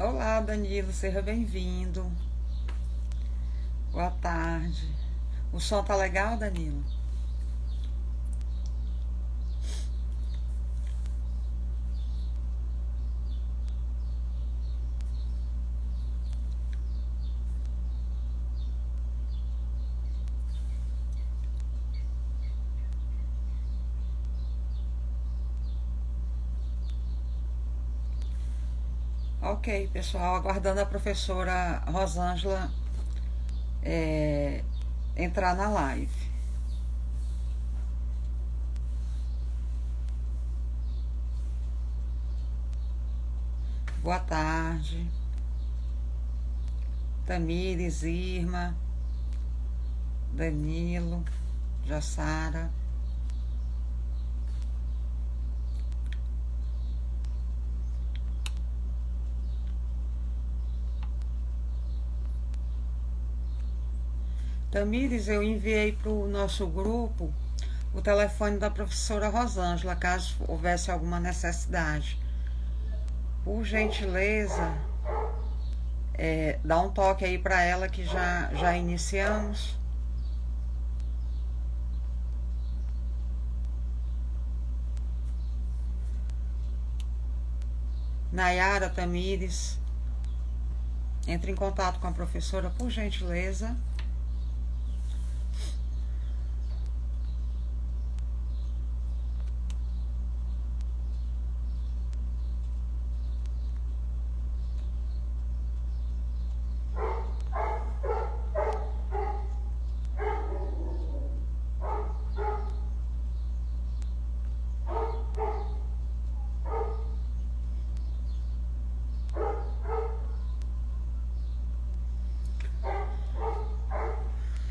Olá, Danilo, seja bem-vindo. Boa tarde. O som tá legal, Danilo? Ok, pessoal, aguardando a professora Rosângela é, entrar na live. Boa tarde. Tamires, Irma, Danilo, Jassara. Tamires, eu enviei para o nosso grupo o telefone da professora Rosângela, caso houvesse alguma necessidade. Por gentileza, dá um toque aí para ela que já iniciamos. Nayara, Tamires, entre em contato com a professora, por gentileza.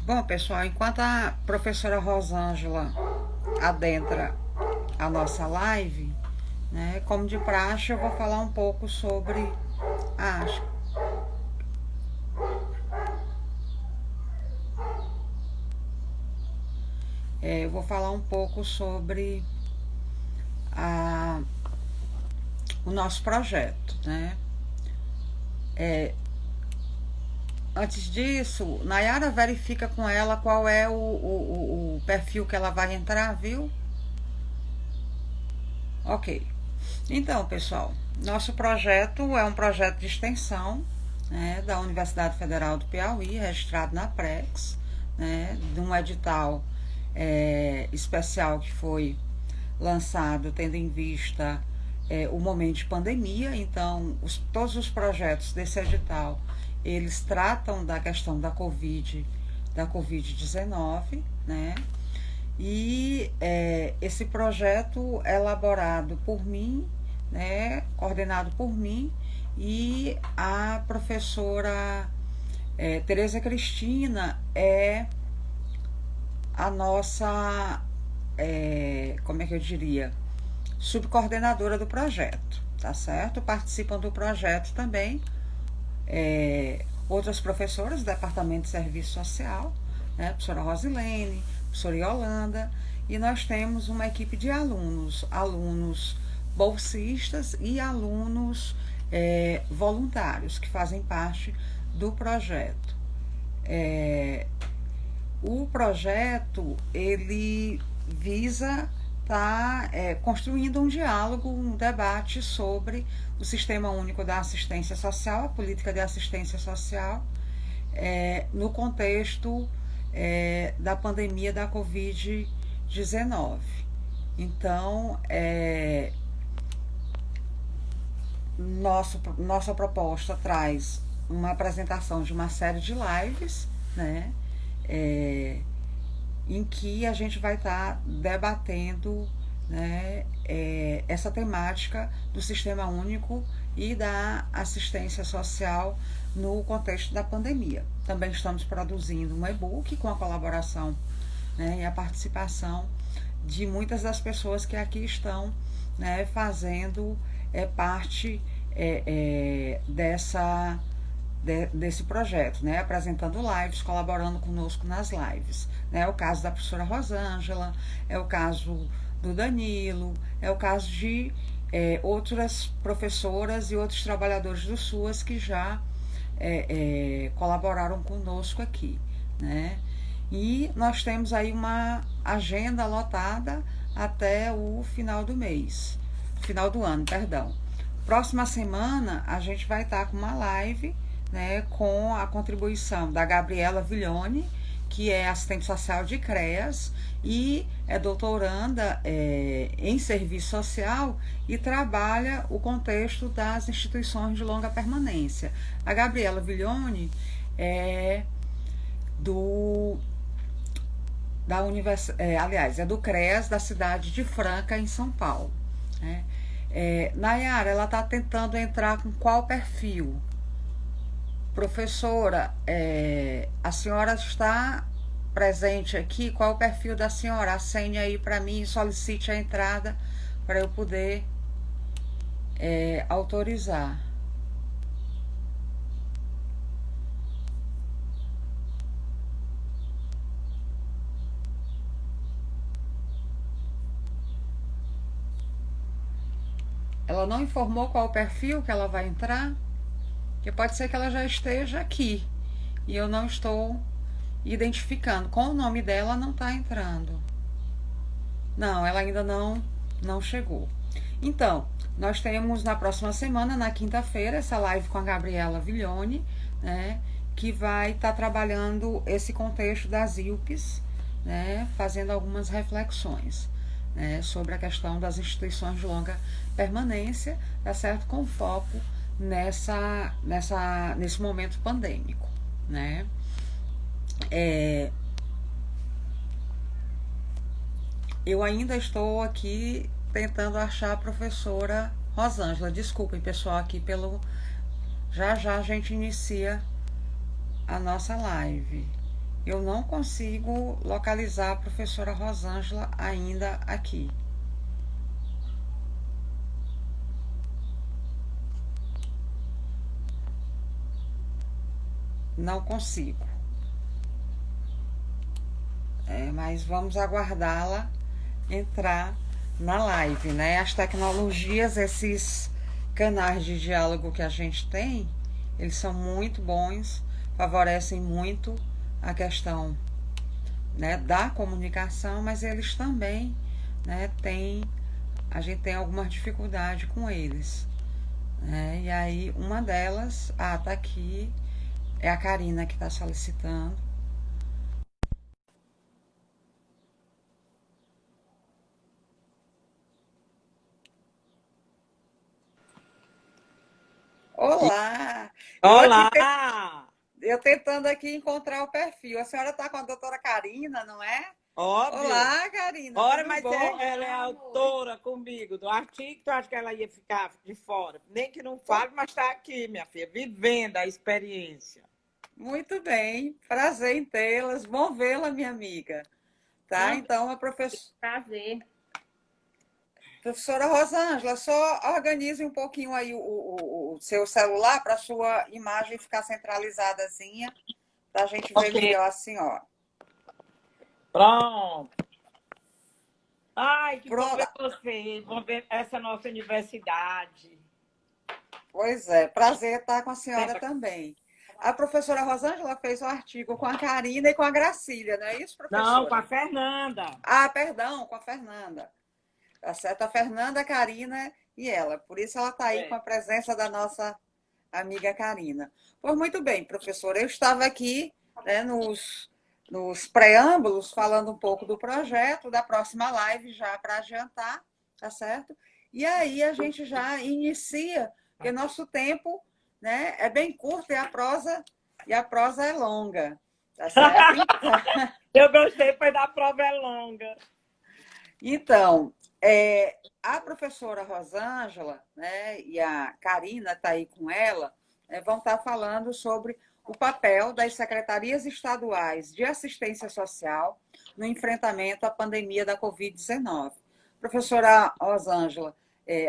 Bom, pessoal, enquanto a professora Rosângela adentra a nossa live, né, como de praxe, eu vou falar um pouco sobre a eu vou falar um pouco sobre o nosso projeto, né? Antes disso, Nayara verifica com ela qual é o perfil que ela vai entrar, viu? Ok. Então, pessoal, nosso projeto é um projeto de extensão, né, da Universidade Federal do Piauí, registrado na Prex, né, de um edital especial que foi lançado tendo em vista o momento de pandemia. Então, todos os projetos desse edital, eles tratam da questão da Covid-19, né? E esse projeto elaborado por mim, né, coordenado por mim e a professora Tereza Cristina é a nossa, como é que eu diria, subcoordenadora do projeto, tá certo? Participam do projeto também outras professoras do Departamento de Serviço Social, né, a professora Rosilene, a professora Yolanda, e nós temos uma equipe de alunos bolsistas e alunos voluntários que fazem parte do projeto. O projeto, ele visa estar construindo um diálogo, um debate sobre o Sistema Único da Assistência Social, a política de assistência social, no contexto da pandemia da Covid-19. Então, nossa proposta traz uma apresentação de uma série de lives, né, em que a gente vai estar debatendo, né, essa temática do Sistema Único e da assistência social no contexto da pandemia. Também estamos produzindo um e-book com a colaboração, né, e a participação de muitas das pessoas que aqui estão, né, fazendo parte desse projeto, né, apresentando lives, colaborando conosco nas lives, né. É o caso da professora Rosângela, é o caso do Danilo, é o caso de outras professoras e outros trabalhadores do SUAS que já colaboraram conosco aqui, né? E nós temos aí uma agenda lotada até o final do mês, final do ano, perdão. Próxima semana a gente vai estar com uma live, né, com a contribuição da Gabriela Viglione, que é assistente social de CREAS e é doutoranda em serviço social e trabalha o contexto das instituições de longa permanência. A Gabriela Viglione é do aliás, é do CREAS da cidade de Franca, em São Paulo, né? Nayara, ela está tentando entrar com qual perfil? Professora, a senhora está presente aqui? Qual é o perfil da senhora? Acene aí para mim e solicite a entrada para eu poder autorizar. Ela não informou qual o perfil que ela vai entrar? Porque pode ser que ela já esteja aqui e eu não estou identificando. Com o nome dela não está entrando. Não, ela ainda não chegou. Então, nós temos na próxima semana, na quinta-feira, essa live com a Gabriela Viglione, né, que vai estar trabalhando esse contexto das IUPs, né, fazendo algumas reflexões, né, sobre a questão das instituições de longa permanência, tá certo? Com foco nesse momento pandêmico, né? Eu ainda estou aqui tentando achar a professora Rosângela. Desculpem, pessoal, aqui pelo. Já já a gente inicia a nossa live. Eu não consigo localizar a professora Rosângela ainda aqui. Não consigo. Mas vamos aguardá-la entrar na live, né? As tecnologias, esses canais de diálogo que a gente tem, eles são muito bons, favorecem muito a questão, né, da comunicação, mas eles também, né, a gente tem alguma dificuldade com eles, né? E aí uma delas, tá aqui, é a Karina que está solicitando. Olá! Eu aqui Olá! eu tentando aqui encontrar o perfil. A senhora está com a doutora Karina, não é? Óbvio. Olá, Karina, Ora, tudo mas bom? ela é autora comigo do artigo, tu acha que ela ia ficar de fora? Nem que não Pô, fale, mas está aqui, minha filha, vivendo a experiência. muito bem, prazer em tê-las. Bom vê-la, minha amiga. Tá? Também, Então, prazer. professora Rosângela, só organize um pouquinho aí o seu celular para a sua imagem ficar centralizadazinha, para a gente ver Ok, melhor a senhora. pronto. Ai, que bom Pronto. ver você, bom ver essa nossa universidade. Pois é, prazer estar com a senhora Sempre- também. A professora Rosângela fez um artigo com a Karina e com a Gracília, não é isso, Não, com professora? a Fernanda. Ah, perdão, com a Fernanda. Tá certo? A Fernanda, a Karina e ela. Por isso ela está aí com É. a presença da nossa amiga Karina. Pois muito bem, professora. Eu estava aqui, né, nos preâmbulos falando um pouco do projeto, da próxima live já para adiantar, tá certo? E aí a gente já inicia, porque nosso tempo, né, é bem curto e a prosa é longa, tá certo? Eu gostei, foi da prova é longa. Então, a professora Rosângela, né, e a Karina está aí com ela, vão estar falando sobre o papel das secretarias estaduais de assistência social no enfrentamento à pandemia da Covid-19. Professora Rosângela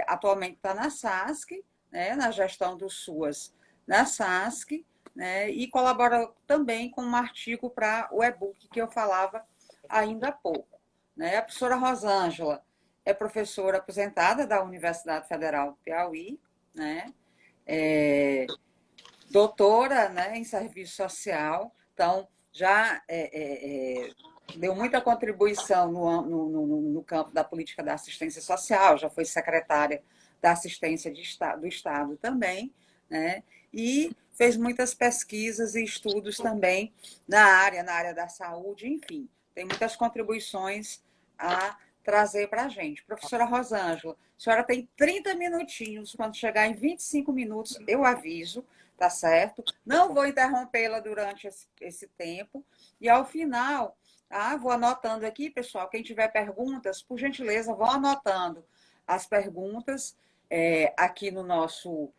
atualmente está na SASC, né, na gestão do SUAS na SASC, né, e colabora também com um artigo para o e-book que eu falava ainda há pouco, né? A professora Rosângela é professora aposentada da Universidade Federal do Piauí, né? Doutora, né, em serviço social, então já deu muita contribuição no campo da política da assistência social, já foi secretária da assistência do Estado também, né? E fez muitas pesquisas e estudos também na área da saúde, enfim, tem muitas contribuições a trazer para a gente. Professora Rosângela, a senhora tem 30 minutinhos, quando chegar em 25 minutos, eu aviso, tá certo? Não vou interrompê-la durante esse tempo, e ao final, vou anotando aqui, pessoal, quem tiver perguntas, por gentileza, vão anotando as perguntas aqui no nosso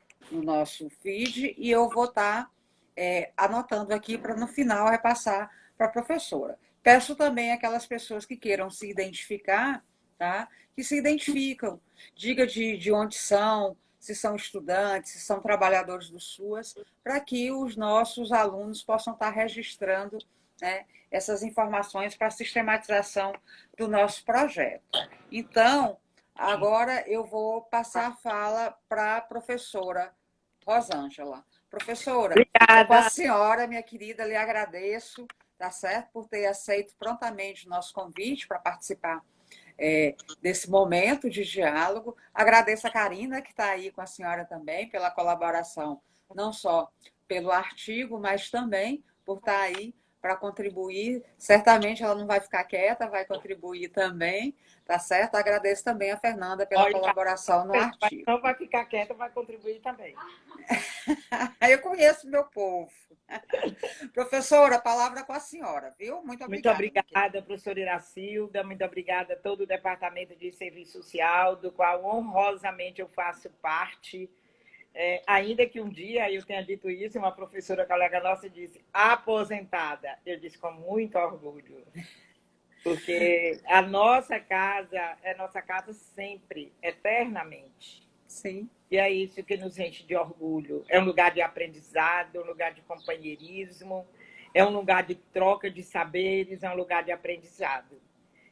feed, e eu vou estar anotando aqui para no final repassar para a professora. Peço também aquelas pessoas que queiram se identificar, tá? Que se identificam, diga de onde são, se são estudantes, se são trabalhadores do SUAS, para que os nossos alunos possam estar registrando, né, essas informações para a sistematização do nosso projeto. Então, agora eu vou passar a fala para a professora Rosângela. Professora, é com a senhora, minha querida, lhe agradeço, tá certo, por ter aceito prontamente o nosso convite para participar desse momento de diálogo. Agradeço a Karina, que está aí com a senhora também, pela colaboração, não só pelo artigo, mas também por estar aí para contribuir. Certamente ela não vai ficar quieta, vai contribuir também, tá certo? Agradeço também a Fernanda pela colaboração no artigo. Não vai ficar quieta, vai contribuir também. Eu conheço meu povo. Professora, a palavra com a senhora, viu? Muito obrigada. Muito obrigada, professora Iracilda, muito obrigada a todo o Departamento de Serviço Social, do qual honrosamente eu faço parte. Ainda que um dia eu tenha dito isso, uma professora colega nossa disse, aposentada. Eu disse com muito orgulho, porque a nossa casa é nossa casa sempre, eternamente. Sim. E é isso que nos enche de orgulho. É um lugar de aprendizado, um lugar de companheirismo, é um lugar de troca de saberes, é um lugar de aprendizado.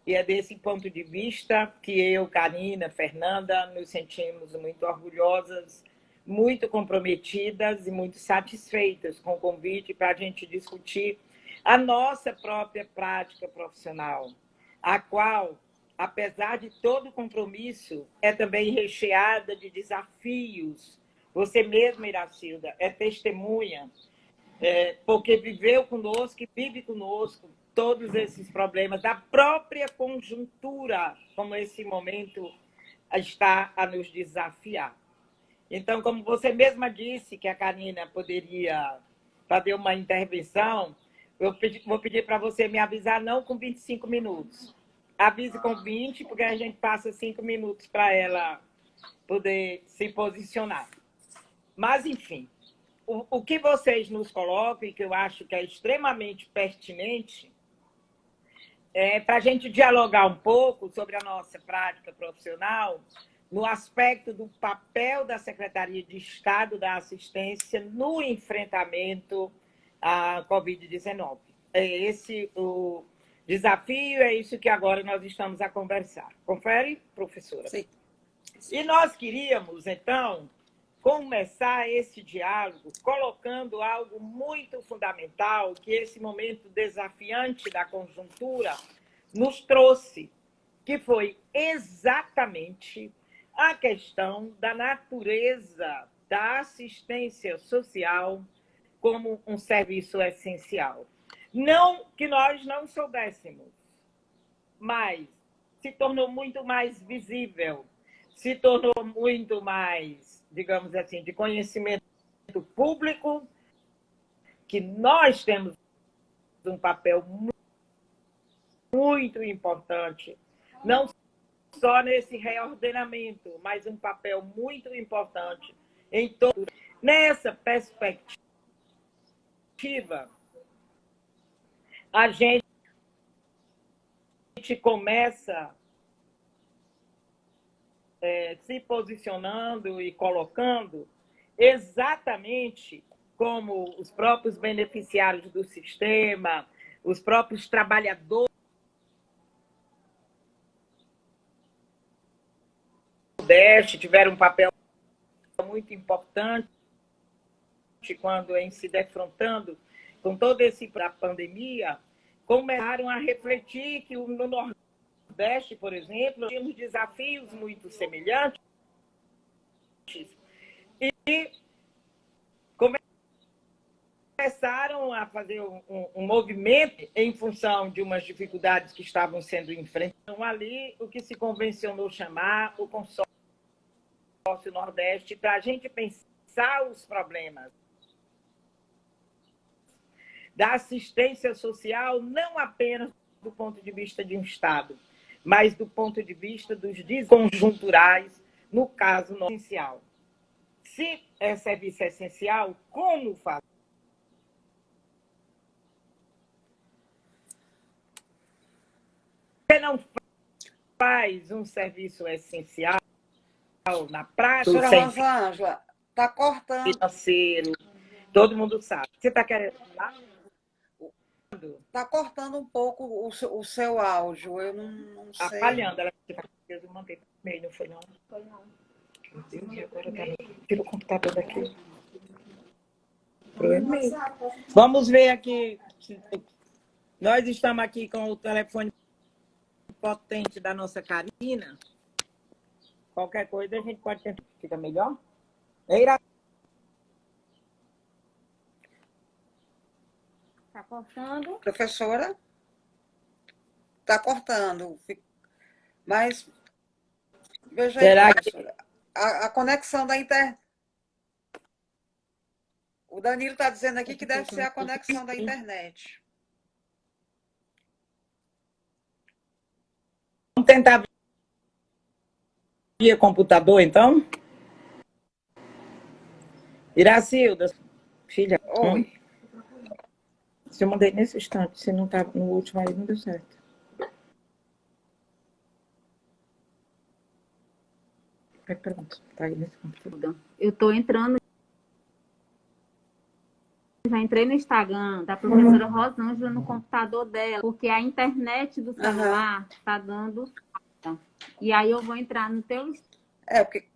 E é desse ponto de vista que eu, Karina, Fernanda, nos sentimos muito orgulhosas, muito comprometidas e muito satisfeitas com o convite para a gente discutir a nossa própria prática profissional, a qual, apesar de todo compromisso, é também recheada de desafios. Você mesma, Iracilda, é testemunha, porque viveu conosco e vive conosco todos esses problemas da própria conjuntura, como esse momento está a nos desafiar. Então, como você mesma disse que a Karina poderia fazer uma intervenção, eu vou pedir para você me avisar não com 25 minutos. Avise com 20, porque a gente passa 5 minutos para ela poder se posicionar. Mas, enfim, o que vocês nos colocam, e que eu acho que é extremamente pertinente, é para a gente dialogar um pouco sobre a nossa prática profissional no aspecto do papel da Secretaria de Estado da Assistência no enfrentamento à Covid-19. É esse o desafio, é isso que agora nós estamos a conversar. Confere, professora? Sim. E nós queríamos, então, começar esse diálogo colocando algo muito fundamental que esse momento desafiante da conjuntura nos trouxe, que foi exatamente a questão da natureza da assistência social como um serviço essencial. Não que nós não soubéssemos, mas se tornou muito mais visível, se tornou muito mais, digamos assim, de conhecimento público, que nós temos um papel muito importante, não só nesse reordenamento, mas um papel muito importante em todo. Nessa perspectiva, a gente começa se posicionando e colocando exatamente como os próprios beneficiários do sistema, os próprios trabalhadores Nordeste tiveram um papel muito importante quando, em se defrontando com todo esse da pandemia, começaram a refletir que no Nordeste, por exemplo, tínhamos desafios muito semelhantes e começaram a fazer um movimento em função de umas dificuldades que estavam sendo enfrentadas. Então, ali, o que se convencionou chamar o consórcio Nordeste, para a gente pensar os problemas da assistência social, não apenas do ponto de vista de um Estado, mas do ponto de vista dos desconjunturais, no caso não essencial. Se é serviço essencial, como fazer? Você não faz um serviço essencial na prática, Professora Rosângela, está cortando. Financeiro, todo mundo sabe. Você está querendo falar? Está cortando um pouco o seu áudio, eu não sei. Está falhando. Eu mandei para o e-mail, não foi não? Foi não. Meu Deus, e agora tira o computador daqui. Pro e-mail. Vamos ver aqui. Nós estamos aqui com o telefone potente da nossa Karina. Qualquer coisa a gente pode tentar. Fica melhor? Tá cortando? Professora? Está cortando. Mas, veja aí, professora. A conexão da internet. O Danilo está dizendo aqui que deve ser a conexão da internet. Vamos tentar via computador, então? Iracilda, filha. Oi. Se eu mandei nesse instante, se não estava no último aí, não deu certo. Pronto, tá aí nesse computador. Eu estou entrando. Já entrei no Instagram da professora Rosângela no computador dela, porque a internet do celular está dando. E aí eu vou entrar no teu. Porque.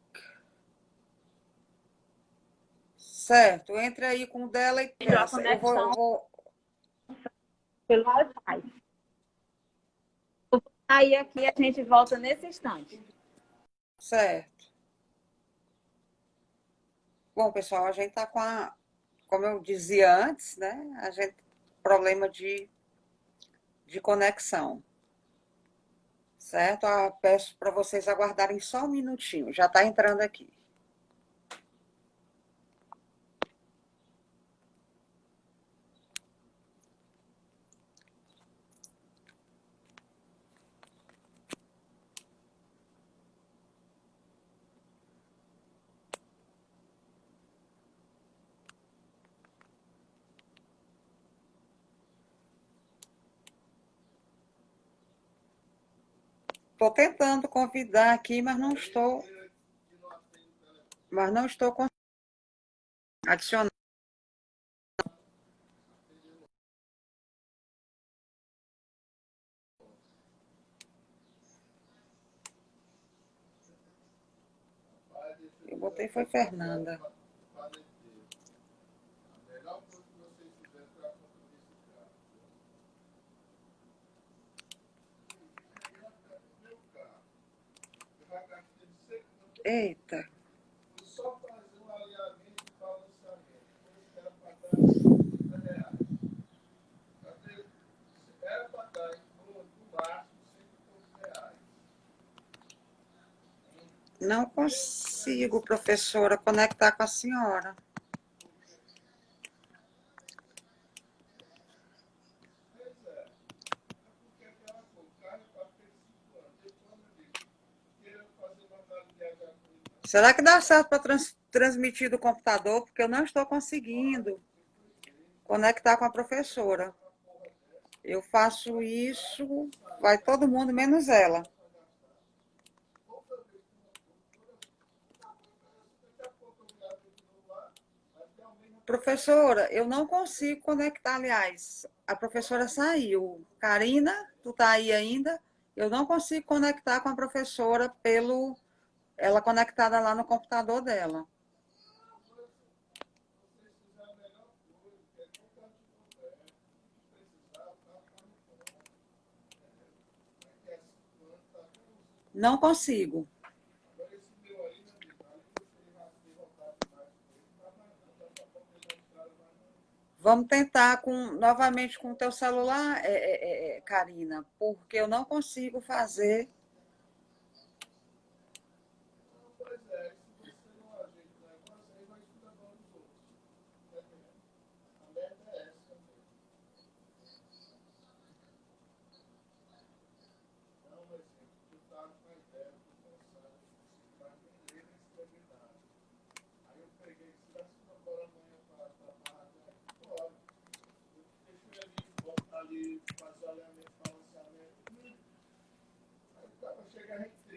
Certo, entra aí com o dela e pensa. Eu vou. Pelo Wi-Fi. Aí aqui a gente volta nesse instante. Certo. Bom, pessoal, a gente está com como eu dizia antes, né? A gente problema de conexão. Certo? Peço para vocês aguardarem só um minutinho. Já está entrando aqui. Estou tentando convidar aqui, mas não estou conseguindo adicionar. Eu botei foi Fernanda. Eita. Não consigo, professora, conectar com a senhora. Será que dá certo para transmitir do computador? Porque eu não estou conseguindo conectar com a professora. Eu faço isso, vai todo mundo, menos ela. Professora, eu não consigo conectar, aliás, a professora saiu. Karina, tu tá aí ainda? Eu não consigo conectar com a professora ela conectada lá no computador dela. Não consigo. Vamos tentar novamente com o teu celular, Karina, porque eu não consigo fazer.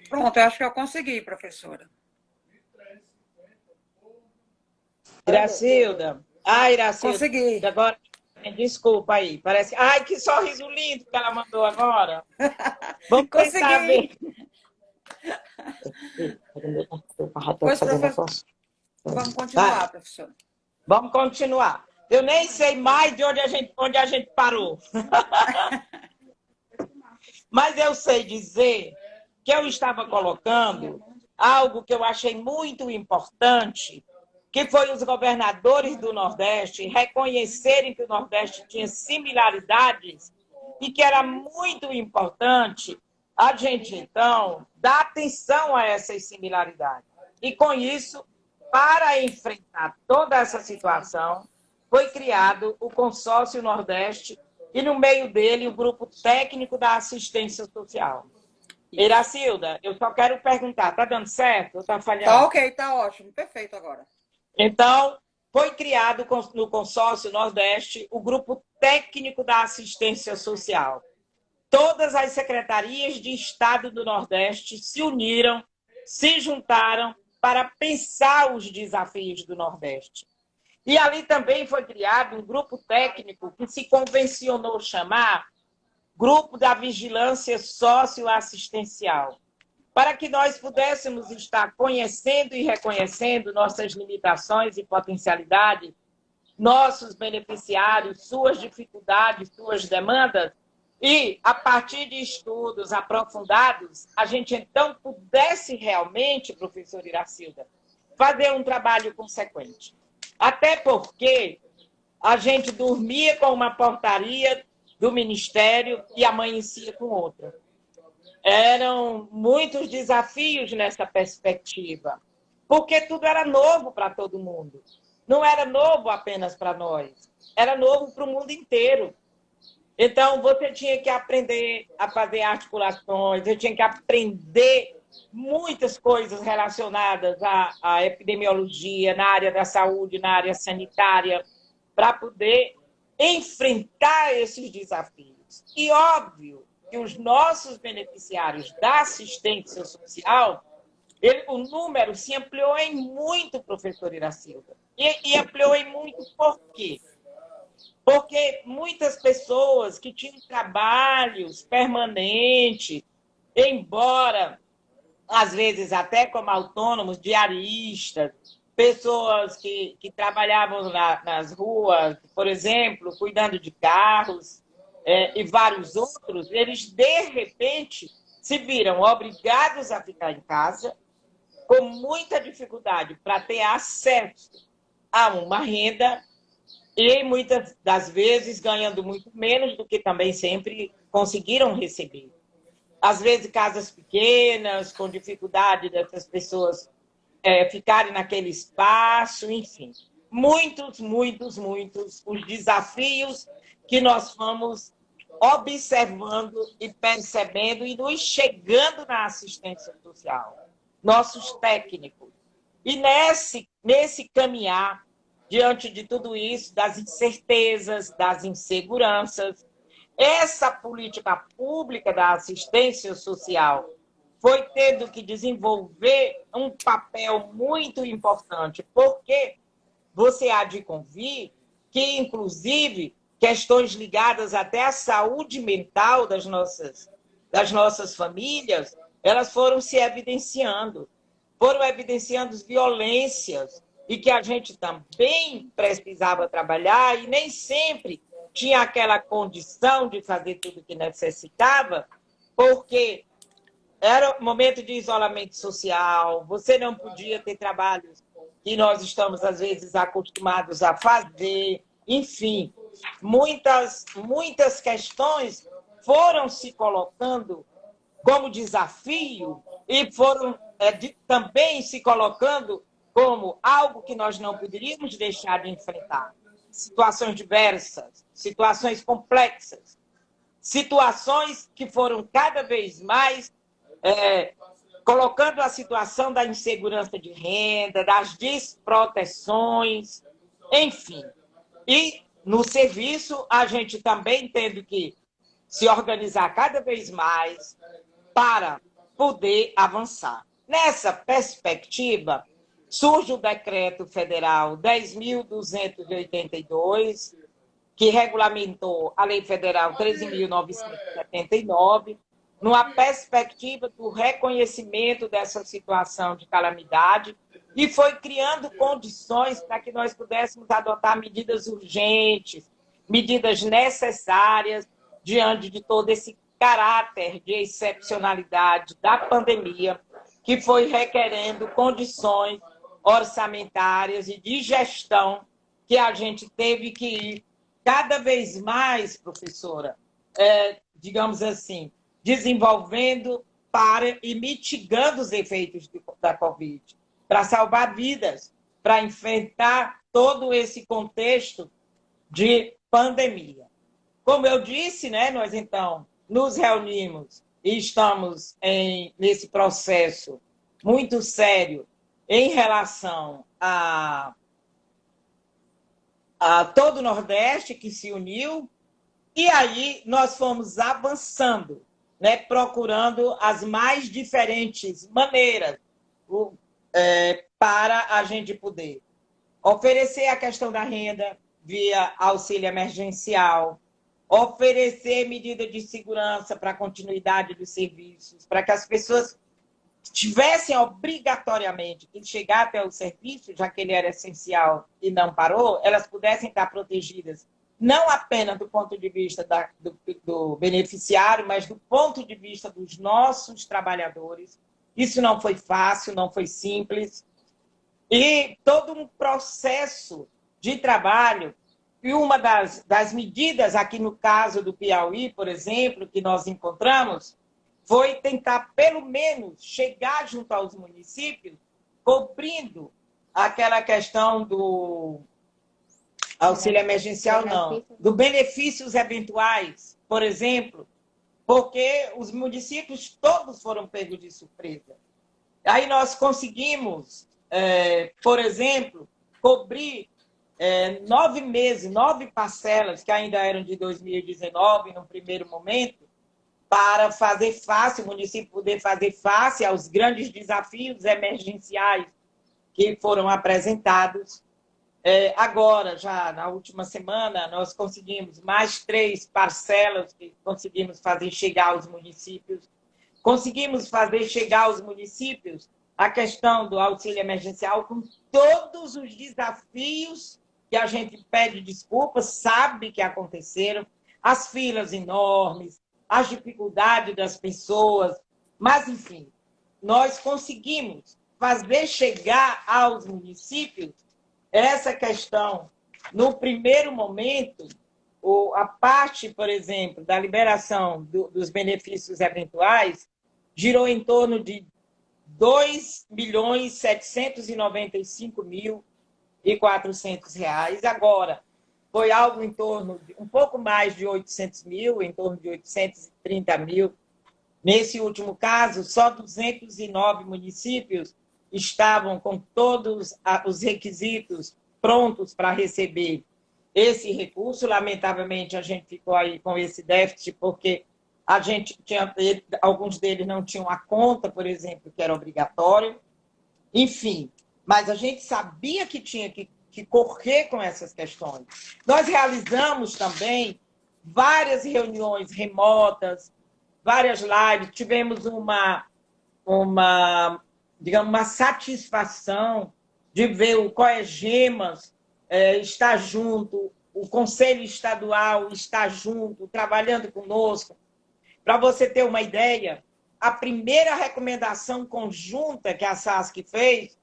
Pronto, eu acho que eu consegui, professora. Iracilda. Ah, Iracilda. Consegui. Agora, desculpa aí. Parece. Ai, que sorriso lindo que ela mandou agora. Vamos tentar ver. Pois, professor. Vamos continuar, professora. Vamos continuar. Eu nem sei mais de onde a gente parou. Mas eu sei dizer que eu estava colocando algo que eu achei muito importante, que foi os governadores do Nordeste reconhecerem que o Nordeste tinha similaridades e que era muito importante a gente, então, dar atenção a essas similaridades. E, com isso, para enfrentar toda essa situação, foi criado o Consórcio Nordeste e, no meio dele, o Grupo Técnico da Assistência Social. Iracilda, eu só quero perguntar, está dando certo ou está falhando? Tá ok, tá ótimo, perfeito agora. Então, foi criado no Consórcio Nordeste o Grupo Técnico da Assistência Social. Todas as secretarias de Estado do Nordeste se uniram, se juntaram para pensar os desafios do Nordeste. E ali também foi criado um grupo técnico que se convencionou chamar Grupo da Vigilância Socioassistencial, para que nós pudéssemos estar conhecendo e reconhecendo nossas limitações e potencialidades, nossos beneficiários, suas dificuldades, suas demandas, e, a partir de estudos aprofundados, a gente então pudesse realmente, professora Iracilda, fazer um trabalho consequente. Até porque a gente dormia com uma portaria do Ministério e amanhecia com outra. Eram muitos desafios nessa perspectiva, porque tudo era novo para todo mundo. Não era novo apenas para nós, era novo para o mundo inteiro. Então, você tinha que aprender a fazer articulações, você tinha que aprender muitas coisas relacionadas à epidemiologia, na área da saúde, na área sanitária, para poder enfrentar esses desafios. E óbvio que os nossos beneficiários da assistência social, o número se ampliou em muito, professor Iracilda. E ampliou em muito por quê? Porque muitas pessoas que tinham trabalhos permanentes, embora, às vezes, até como autônomos, diaristas, pessoas que trabalhavam nas ruas, por exemplo, cuidando de carros, e vários outros, eles, de repente, se viram obrigados a ficar em casa, com muita dificuldade para ter acesso a uma renda, e muitas das vezes ganhando muito menos do que também sempre conseguiram receber. Às vezes, casas pequenas, com dificuldade dessas pessoas ficarem naquele espaço, enfim. Muitos os desafios que nós fomos observando e percebendo e nos chegando na assistência social. Nossos técnicos. E nesse caminhar, diante de tudo isso, das incertezas, das inseguranças, essa política pública da assistência social foi tendo que desenvolver um papel muito importante, porque você há de convir que, inclusive, questões ligadas até à saúde mental das nossas famílias, elas foram se evidenciando. foram evidenciando violências e que a gente também precisava trabalhar e nem sempre tinha aquela condição de fazer tudo o que necessitava, porque era um momento de isolamento social, você não podia ter trabalhos que nós estamos, às vezes, acostumados a fazer, enfim, muitas questões foram se colocando como desafio e foram também se colocando como algo que nós não poderíamos deixar de enfrentar. Situações diversas, situações complexas, situações que foram cada vez mais colocando a situação da insegurança de renda, das desproteções, enfim. E no serviço, a gente também teve que se organizar cada vez mais para poder avançar. Nessa perspectiva, surge o Decreto Federal 10.282, que regulamentou a Lei Federal 13.979, numa perspectiva do reconhecimento dessa situação de calamidade, e foi criando condições para que nós pudéssemos adotar medidas urgentes, medidas necessárias, diante de todo esse caráter de excepcionalidade da pandemia, que foi requerendo condições orçamentárias e de gestão que a gente teve que ir cada vez mais, professora, digamos assim, desenvolvendo para e mitigando os efeitos da Covid, para salvar vidas, para enfrentar todo esse contexto de pandemia. Como eu disse, né, nós então nos reunimos e estamos nesse processo muito sério em relação a todo o Nordeste que se uniu, e aí nós fomos avançando, né, procurando as mais diferentes maneiras para a gente poder oferecer a questão da renda via auxílio emergencial, oferecer medida de segurança para a continuidade dos serviços, para que as pessoas tivessem obrigatoriamente que chegar até o serviço, já que ele era essencial e não parou, elas pudessem estar protegidas, não apenas do ponto de vista do beneficiário, mas do ponto de vista dos nossos trabalhadores. Isso não foi fácil, não foi simples. E todo um processo de trabalho, e uma das medidas, aqui no caso do Piauí, por exemplo, que nós encontramos, foi tentar, pelo menos, chegar junto aos municípios, cobrindo aquela questão do auxílio emergencial, não, do benefícios eventuais, por exemplo, porque os municípios todos foram pegos de surpresa. Aí nós conseguimos, por exemplo, cobrir 9 meses, 9 parcelas, que ainda eram de 2019, no primeiro momento, para fazer face, o município poder fazer face aos grandes desafios emergenciais que foram apresentados. Agora, já na última semana, nós conseguimos mais 3 parcelas que conseguimos fazer chegar aos municípios. Conseguimos fazer chegar aos municípios a questão do auxílio emergencial com todos os desafios que a gente pede desculpas, sabe que aconteceram, as filas enormes, as dificuldades das pessoas, mas, enfim, nós conseguimos fazer chegar aos municípios essa questão. No primeiro momento, a parte, por exemplo, da liberação dos benefícios eventuais girou em torno de R$ 2.795.400. Agora, foi algo em torno de um pouco mais de 800 mil, em torno de 830 mil. Nesse último caso, só 209 municípios estavam com todos os requisitos prontos para receber esse recurso. Lamentavelmente, a gente ficou aí com esse déficit, porque a gente alguns deles não tinham a conta, por exemplo, que era obrigatório. Enfim, mas a gente sabia que tinha que correr com essas questões. Nós realizamos também várias reuniões remotas, várias lives, tivemos uma digamos, uma satisfação de ver o COEGEMAS estar junto, o Conselho Estadual estar junto, trabalhando conosco. Para você ter uma ideia, a primeira recomendação conjunta que a SASC fez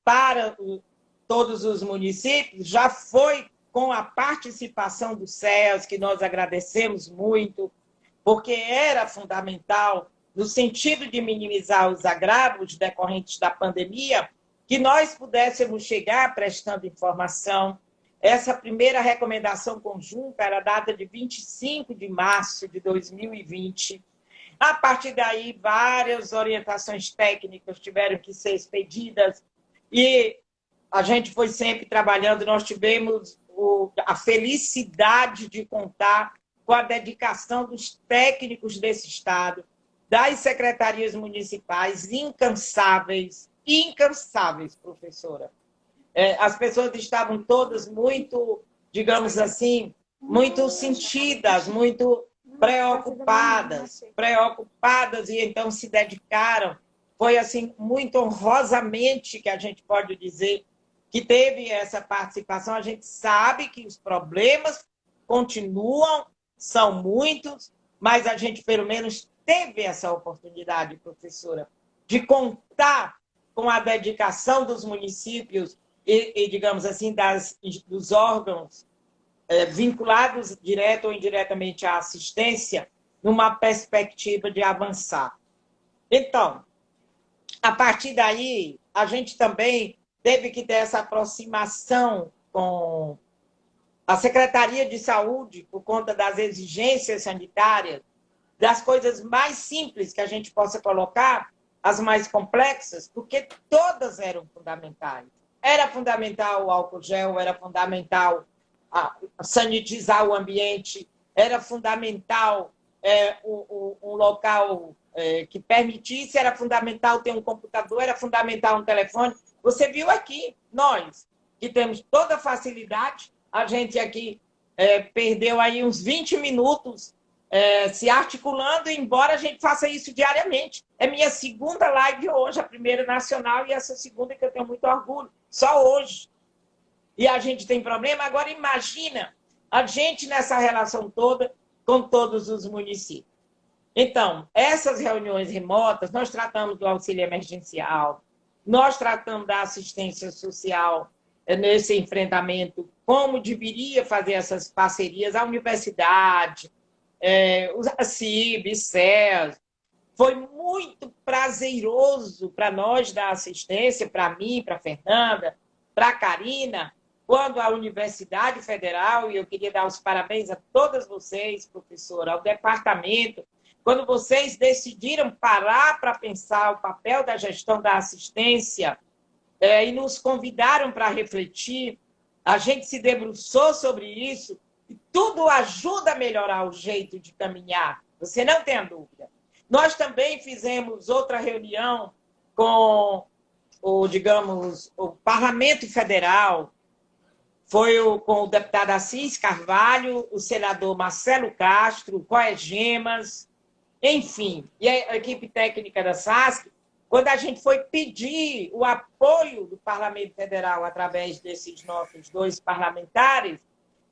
para todos os municípios já foi com a participação do CEAS, que nós agradecemos muito, porque era fundamental, no sentido de minimizar os agravos decorrentes da pandemia, que nós pudéssemos chegar prestando informação. Essa primeira recomendação conjunta era data de 25 de março de 2020. A partir daí, várias orientações técnicas tiveram que ser expedidas e a gente foi sempre trabalhando. Nós tivemos a felicidade de contar com a dedicação dos técnicos desse Estado, das secretarias municipais, incansáveis, professora. As pessoas estavam todas muito, digamos assim, muito sentidas, muito preocupadas, e então se dedicaram. Foi assim, muito honrosamente que a gente pode dizer que teve essa participação. A gente sabe que os problemas continuam, são muitos, mas a gente pelo menos teve essa oportunidade, professora, de contar com a dedicação dos municípios e digamos assim, dos órgãos vinculados direto ou indiretamente à assistência, numa perspectiva de avançar. Então, a partir daí, a gente também teve que ter essa aproximação com a Secretaria de Saúde, por conta das exigências sanitárias, das coisas mais simples que a gente possa colocar, as mais complexas, porque todas eram fundamentais. Era fundamental o álcool gel, era fundamental sanitizar o ambiente, era fundamental um local que permitisse, era fundamental ter um computador, era fundamental um telefone. Você viu aqui, nós, que temos toda a facilidade, a gente aqui perdeu aí uns 20 minutos se articulando, embora a gente faça isso diariamente. É minha segunda live hoje, a primeira nacional, e essa segunda que eu tenho muito orgulho, só hoje. E a gente tem problema. Agora, imagina a gente nessa relação toda com todos os municípios. Então, essas reuniões remotas, nós tratamos do auxílio emergencial, nós tratamos da assistência social nesse enfrentamento, como deveria fazer essas parcerias, a universidade, a CIB, CES. Foi muito prazeroso para nós da assistência, para mim, para a Fernanda, para a Karina, quando a Universidade Federal, e eu queria dar os parabéns a todas vocês, professora, ao departamento, quando vocês decidiram parar para pensar o papel da gestão da assistência e nos convidaram para refletir, a gente se debruçou sobre isso, e tudo ajuda a melhorar o jeito de caminhar, você não tem dúvida. Nós também fizemos outra reunião com o Parlamento Federal, foi com o deputado Assis Carvalho, o senador Marcelo Castro, o COEGEMAS, enfim, e a equipe técnica da SASC, quando a gente foi pedir o apoio do Parlamento Federal através desses nossos dois parlamentares,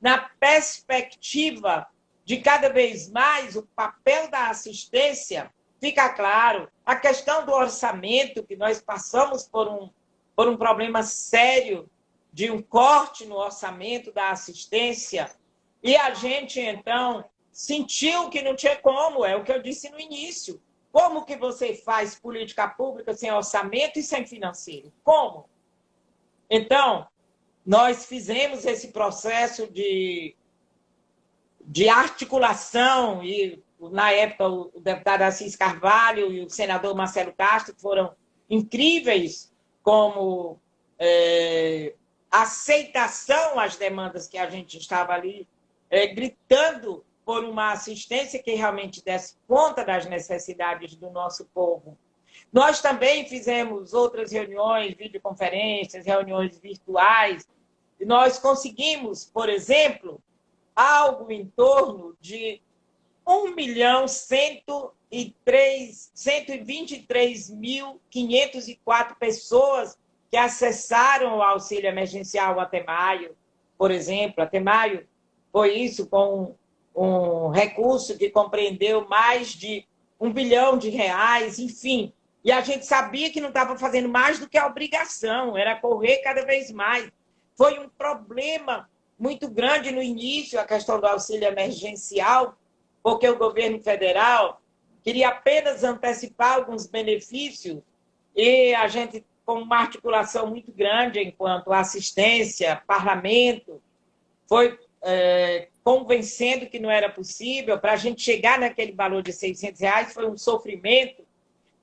na perspectiva de cada vez mais o papel da assistência, fica claro, a questão do orçamento, que nós passamos por um problema sério de um corte no orçamento da assistência, e a gente, então, sentiu que não tinha como, é o que eu disse no início. Como que você faz política pública sem orçamento e sem financeiro? Como? Então, nós fizemos esse processo de articulação, e na época o deputado Assis Carvalho e o senador Marcelo Castro foram incríveis como aceitação às demandas que a gente estava ali gritando por uma assistência que realmente desse conta das necessidades do nosso povo. Nós também fizemos outras reuniões, videoconferências, reuniões virtuais, e nós conseguimos, por exemplo, algo em torno de 1.100.000 123.504 pessoas que acessaram o auxílio emergencial até maio, por exemplo. Até maio foi isso, com um recurso que compreendeu mais de R$ 1 bilhão, enfim. E a gente sabia que não estava fazendo mais do que a obrigação, era correr cada vez mais. Foi um problema muito grande no início, a questão do auxílio emergencial, porque o governo federal queria apenas antecipar alguns benefícios e a gente, com uma articulação muito grande enquanto assistência, parlamento, foi convencendo que não era possível. Para a gente chegar naquele valor de R$ 600 foi um sofrimento,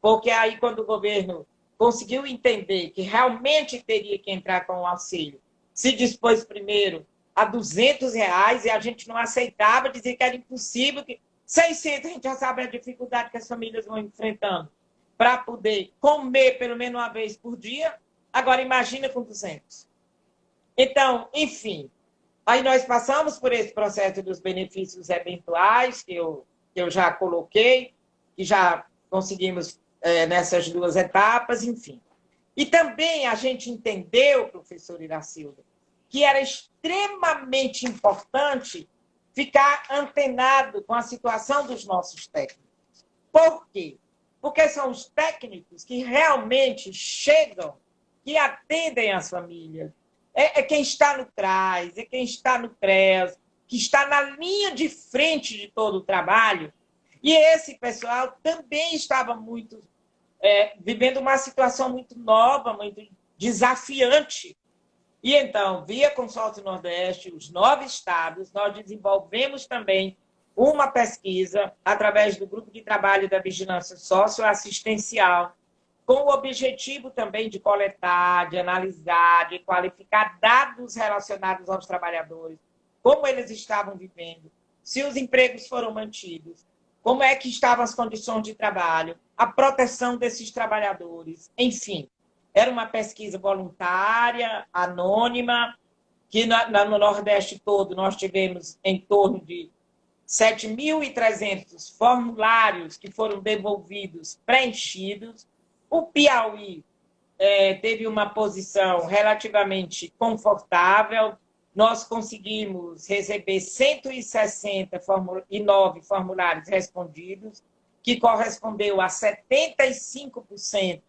porque aí quando o governo conseguiu entender que realmente teria que entrar com o auxílio, se dispôs primeiro a R$ 200 e a gente não aceitava, dizia que era impossível, que 600 a gente já sabe a dificuldade que as famílias vão enfrentando para poder comer pelo menos uma vez por dia, agora imagina com 200. Então, enfim, aí nós passamos por esse processo dos benefícios eventuais, que eu já coloquei, que já conseguimos nessas 2 etapas, enfim. E também a gente entendeu, professor Iracilda, que era extremamente importante ficar antenado com a situação dos nossos técnicos. Por quê? Porque são os técnicos que realmente chegam, que atendem as famílias. É quem está no CRAS, é quem está no CREAS, que está na linha de frente de todo o trabalho. E esse pessoal também estava vivendo uma situação muito nova, muito desafiante. E então, via Consórcio Nordeste, os 9 estados, nós desenvolvemos também uma pesquisa através do Grupo de Trabalho da Vigilância Socioassistencial, com o objetivo também de coletar, de analisar, de qualificar dados relacionados aos trabalhadores, como eles estavam vivendo, se os empregos foram mantidos, como é que estavam as condições de trabalho, a proteção desses trabalhadores, enfim. Era uma pesquisa voluntária, anônima, que no Nordeste todo nós tivemos em torno de 7.300 formulários que foram devolvidos, preenchidos. O Piauí teve uma posição relativamente confortável. Nós conseguimos receber 169 formulários respondidos, que correspondeu a 75%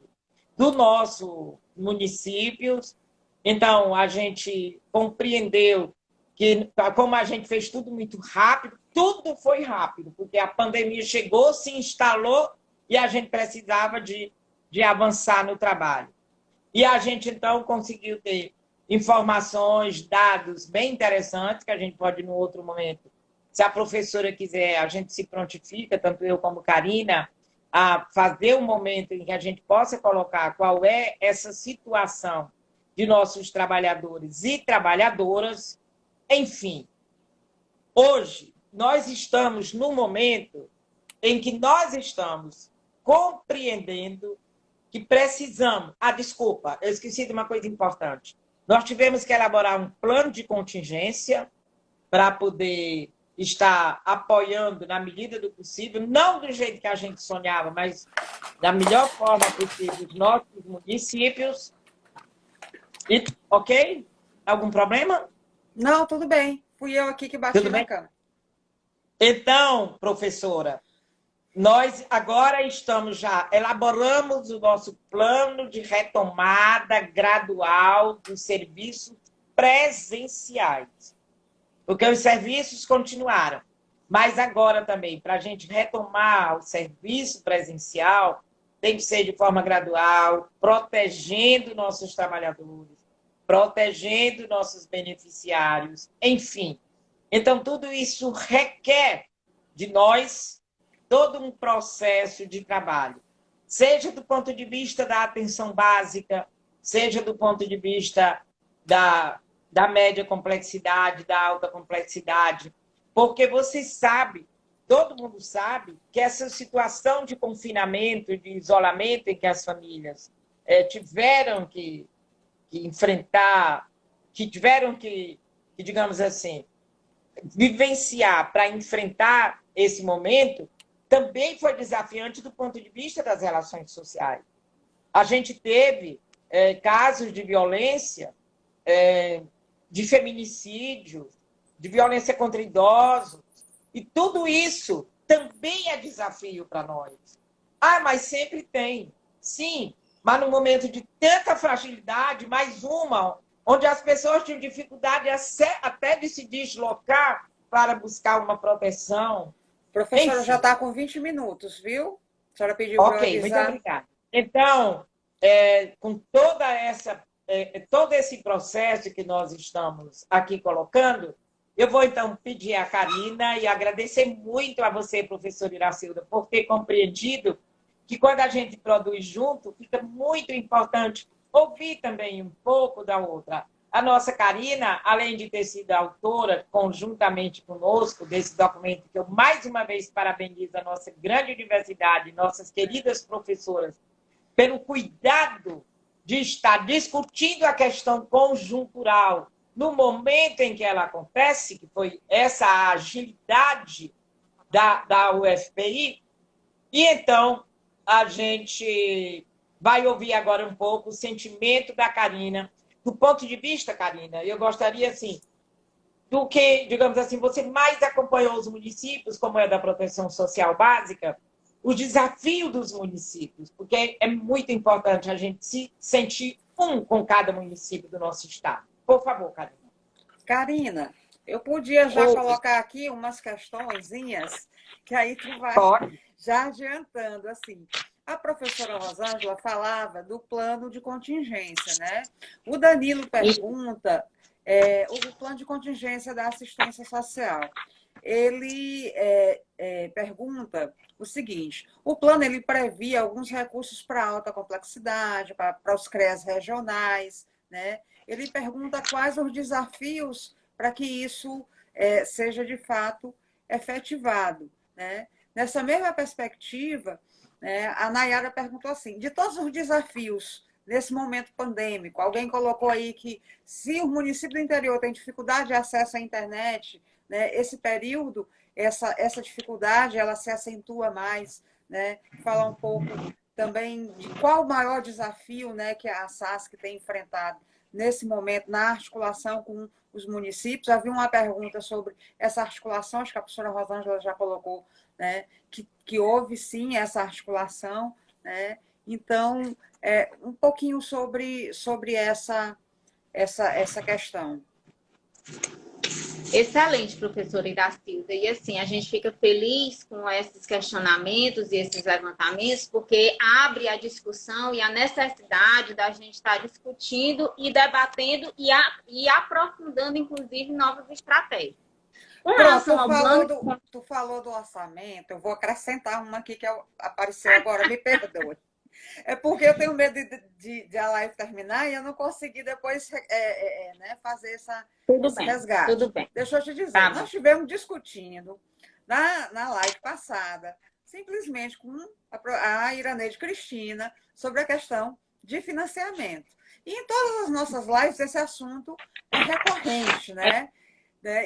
do nosso municípios. Então, a gente compreendeu que, como a gente fez tudo muito rápido, tudo foi rápido, porque a pandemia chegou, se instalou e a gente precisava de avançar no trabalho. E a gente, então, conseguiu ter informações, dados bem interessantes, que a gente pode, no outro momento, se a professora quiser, a gente se prontifica, tanto eu como Karina, a fazer um momento em que a gente possa colocar qual é essa situação de nossos trabalhadores e trabalhadoras. Enfim, hoje nós estamos num momento em que nós estamos compreendendo que precisamos... desculpa, eu esqueci de uma coisa importante. Nós tivemos que elaborar um plano de contingência para poder estar apoiando na medida do possível, não do jeito que a gente sonhava, mas da melhor forma possível os nossos municípios. Ok? Algum problema? Não, tudo bem. Fui eu aqui que bati na cama. Então, professora, nós agora elaboramos o nosso plano de retomada gradual dos serviços presenciais. Porque os serviços continuaram. Mas agora também, para a gente retomar o serviço presencial, tem que ser de forma gradual, protegendo nossos trabalhadores, protegendo nossos beneficiários, enfim. Então, tudo isso requer de nós todo um processo de trabalho, seja do ponto de vista da atenção básica, seja do ponto de vista da média complexidade, da alta complexidade, porque você sabe, todo mundo sabe, que essa situação de confinamento, de isolamento em que as famílias tiveram que enfrentar, que tiveram que, digamos assim, vivenciar para enfrentar esse momento, também foi desafiante do ponto de vista das relações sociais. A gente teve casos de violência, de feminicídio, de violência contra idosos, e tudo isso também é desafio para nós. Ah, mas sempre tem. Sim, mas no momento de tanta fragilidade, mais uma, onde as pessoas tinham dificuldade até de se deslocar para buscar uma proteção. Professora, Enfim. já está com 20 minutos, viu? A senhora pediu para eu Ok, muito avisar. obrigada. Então, com todo esse processo que nós estamos aqui colocando, eu vou, então, pedir à Karina e agradecer muito a você, professora Iracilda, por ter compreendido que, quando a gente produz junto, fica muito importante ouvir também um pouco da outra. A nossa Karina, além de ter sido autora, conjuntamente conosco, desse documento, que eu, mais uma vez, parabenizo a nossa grande universidade, nossas queridas professoras, pelo cuidado de estar discutindo a questão conjuntural no momento em que ela acontece, que foi essa agilidade da UFPI. E, então, a gente vai ouvir agora um pouco o sentimento da Karina. Do ponto de vista, Karina, eu gostaria, assim, do que, digamos assim, você mais acompanhou os municípios, como é da proteção social básica, o desafio dos municípios, porque é muito importante a gente se sentir com cada município do nosso estado. Por favor, Karina. Karina, eu podia já colocar aqui umas questõezinhas, que aí tu vai já adiantando, assim. A professora Rosângela falava do plano de contingência, né? O Danilo pergunta o plano de contingência da assistência social. Ele pergunta o seguinte: o plano ele previa alguns recursos para alta complexidade, para os CREAs regionais, né? Ele pergunta quais os desafios para que isso seja de fato efetivado, né? Nessa mesma perspectiva, a Nayara perguntou assim: de todos os desafios nesse momento pandêmico, alguém colocou aí que se o município do interior tem dificuldade de acesso à internet, né, esse período, essa dificuldade, ela se acentua mais, né? Falar um pouco também de qual o maior desafio, né, que a SASC tem enfrentado nesse momento na articulação com os municípios. Havia uma pergunta sobre essa articulação, acho que a professora Rosângela já colocou, né, que houve sim essa articulação, né? Então, um pouquinho sobre essa questão. Excelente, professora Iracilda. E assim, a gente fica feliz com esses questionamentos e esses levantamentos, porque abre a discussão e a necessidade da gente estar discutindo e debatendo e aprofundando, inclusive, novas estratégias. Tu falou do orçamento, eu vou acrescentar uma aqui que apareceu agora, me perdoe. É porque eu tenho medo de a live terminar e eu não consegui depois fazer esse resgate. Tudo bem. Deixa eu te dizer, nós estivemos discutindo na live passada, simplesmente com a Iraneide Cristina, sobre a questão de financiamento. E em todas as nossas lives esse assunto é recorrente, né?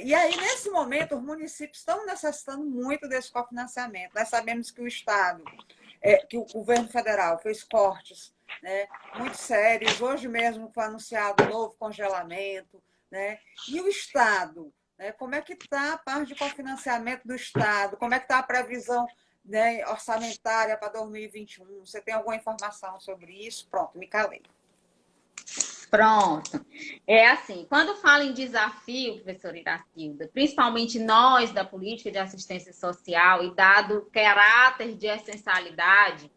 E aí, nesse momento, os municípios estão necessitando muito desse cofinanciamento. Nós sabemos que o Estado, que o governo federal fez cortes, né, muito sérios. Hoje mesmo foi anunciado um novo congelamento, né? E o Estado, né, como é que está a parte de cofinanciamento do Estado? Como é que está a previsão, né, orçamentária para 2021? Você tem alguma informação sobre isso? Pronto, me calei. Pronto. É assim, quando fala em desafio, professora Iracilda, principalmente nós da política de assistência social e dado o caráter de essencialidade,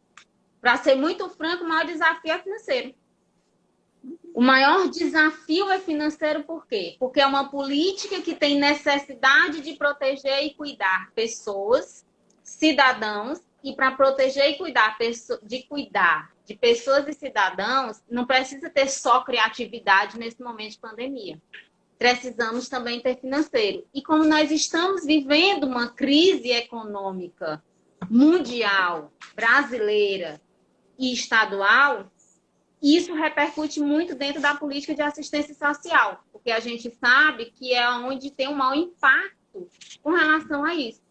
para ser muito franco, o maior desafio é financeiro. O maior desafio é financeiro por quê? Porque é uma política que tem necessidade de proteger e cuidar pessoas, cidadãos, e para proteger e cuidar de pessoas e cidadãos, não precisa ter só criatividade nesse momento de pandemia. Precisamos também ter financeiro. E como nós estamos vivendo uma crise econômica mundial, brasileira e estadual, isso repercute muito dentro da política de assistência social, porque a gente sabe que é onde tem um maior impacto com relação a isso.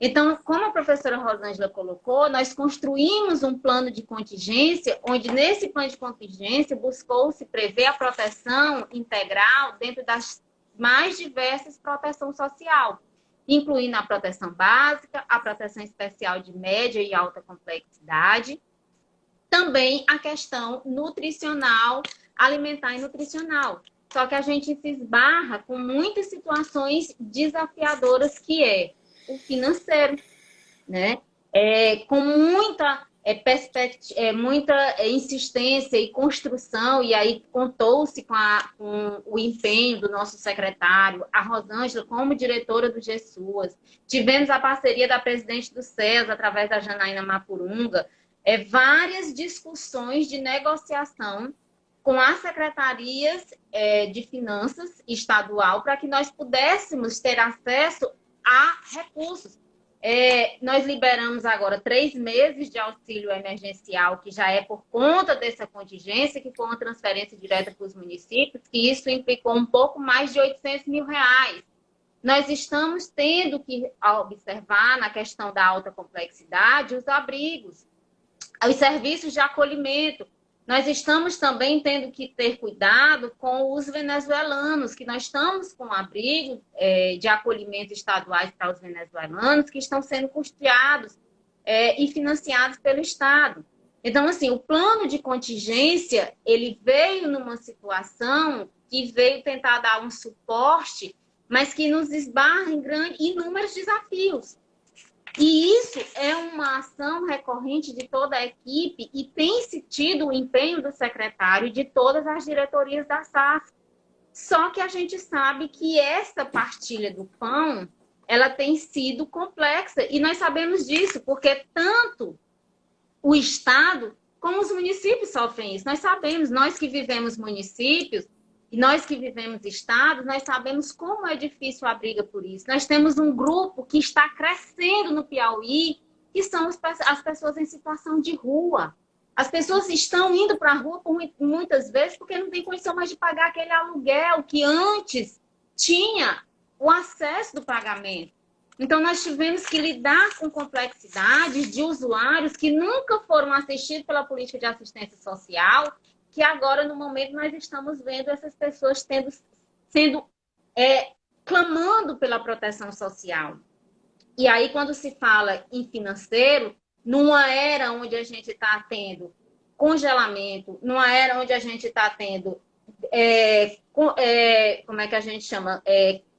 Então, como a professora Rosângela colocou, nós construímos um plano de contingência, onde nesse plano de contingência buscou-se prever a proteção integral dentro das mais diversas proteções sociais, incluindo a proteção básica, a proteção especial de média e alta complexidade, também a questão nutricional, alimentar e nutricional. Só que a gente se esbarra com muitas situações desafiadoras, que é o financeiro, né? Com muita muita insistência e construção, e aí contou-se com o empenho do nosso secretário, a Rosângela, como diretora do GESUAS. Tivemos a parceria da presidente do SES, através da Janaína Mapurunga, várias discussões de negociação com as secretarias de finanças estadual, para que nós pudéssemos ter acesso a recursos. Nós liberamos agora 3 meses de auxílio emergencial, que já é por conta dessa contingência, que foi uma transferência direta para os municípios, que isso implicou um pouco mais de R$800 mil. Nós estamos tendo que observar, na questão da alta complexidade, os abrigos, os serviços de acolhimento. Nós estamos também tendo que ter cuidado com os venezuelanos, que nós estamos com abrigo de acolhimento estaduais para os venezuelanos, que estão sendo custeados e financiados pelo Estado. Então, assim, o plano de contingência, ele veio numa situação que veio tentar dar um suporte, mas que nos esbarra em inúmeros desafios. E isso é uma ação recorrente de toda a equipe e tem-se tido o empenho do secretário e de todas as diretorias da SAF. Só que a gente sabe que essa partilha do pão, ela tem sido complexa. E nós sabemos disso, porque tanto o Estado como os municípios sofrem isso. Nós sabemos, nós que vivemos municípios, e nós que vivemos estados, nós sabemos como é difícil a briga por isso. Nós temos um grupo que está crescendo no Piauí, que são as pessoas em situação de rua. As pessoas estão indo para a rua muitas vezes porque não tem condição mais de pagar aquele aluguel que antes tinha o acesso do pagamento. Então, nós tivemos que lidar com complexidades de usuários que nunca foram assistidos pela política de assistência social, que agora, no momento, nós estamos vendo essas pessoas clamando pela proteção social. E aí, quando se fala em financeiro, numa era onde a gente está tendo congelamento, numa era onde a gente está tendo, como é que a gente chama?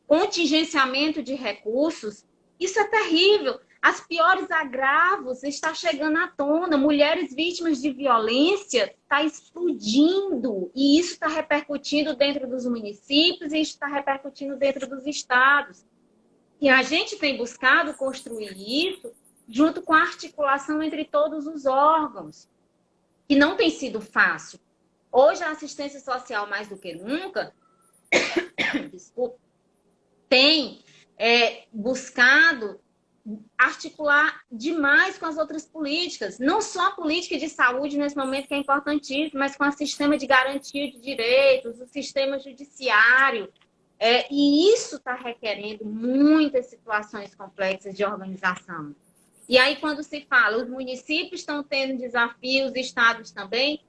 Contingenciamento de recursos, isso é terrível. As piores agravos estão chegando à tona. Mulheres vítimas de violência está explodindo. E isso está repercutindo dentro dos municípios e isso está repercutindo dentro dos estados. E a gente tem buscado construir isso junto com a articulação entre todos os órgãos, que não tem sido fácil. Hoje, a assistência social, mais do que nunca, desculpa, tem buscado articular demais com as outras políticas, não só a política de saúde nesse momento, que é importantíssimo, mas com o sistema de garantia de direitos, o sistema judiciário, e isso está requerendo muitas situações complexas de organização. E aí, quando se fala, os municípios estão tendo desafios, os estados também,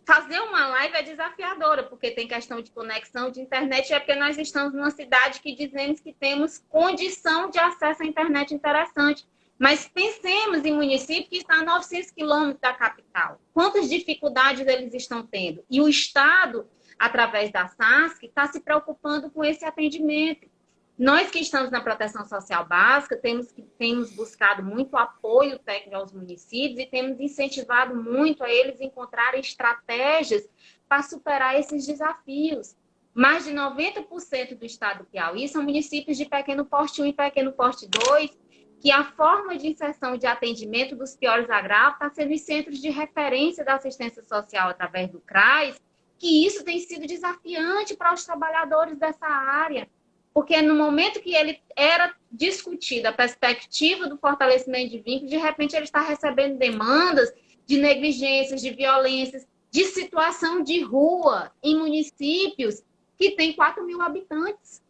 fazer uma live é desafiadora, porque tem questão de conexão de internet, porque nós estamos numa cidade que dizemos que temos condição de acesso à internet interessante. Mas pensemos em município que está a 900 quilômetros da capital. Quantas dificuldades eles estão tendo? E o Estado, através da SASC, está se preocupando com esse atendimento. Nós que estamos na proteção social básica, temos buscado muito apoio técnico aos municípios e temos incentivado muito a eles encontrarem estratégias para superar esses desafios. Mais de 90% do estado do Piauí são municípios de pequeno porte 1 e pequeno porte 2, que a forma de inserção de atendimento dos piores agravos está sendo os centros de referência da assistência social através do CRAS, que isso tem sido desafiante para os trabalhadores dessa área. Porque no momento que ele era discutido a perspectiva do fortalecimento de vínculos, de repente ele está recebendo demandas de negligências, de violências, de situação de rua em municípios que têm 4 mil habitantes.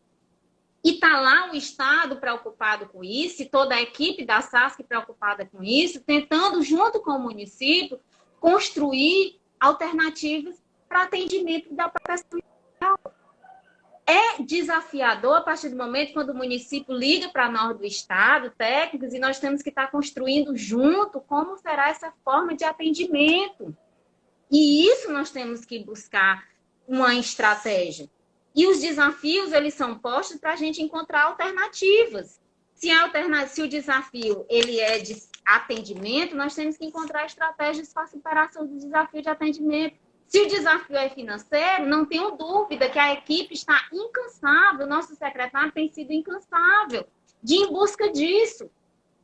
E está lá o Estado preocupado com isso, e toda a equipe da SASC preocupada com isso, tentando, junto com o município, construir alternativas para atendimento da população. É desafiador a partir do momento quando o município liga para nós do Estado, técnicos, e nós temos que estar construindo junto como será essa forma de atendimento. E isso nós temos que buscar uma estratégia. E os desafios, eles são postos para a gente encontrar alternativas. Se o desafio ele é de atendimento, nós temos que encontrar estratégias para a superação do desafio de atendimento. Se o desafio é financeiro, não tenho dúvida que a equipe está incansável, o nosso secretário tem sido incansável de ir em busca disso.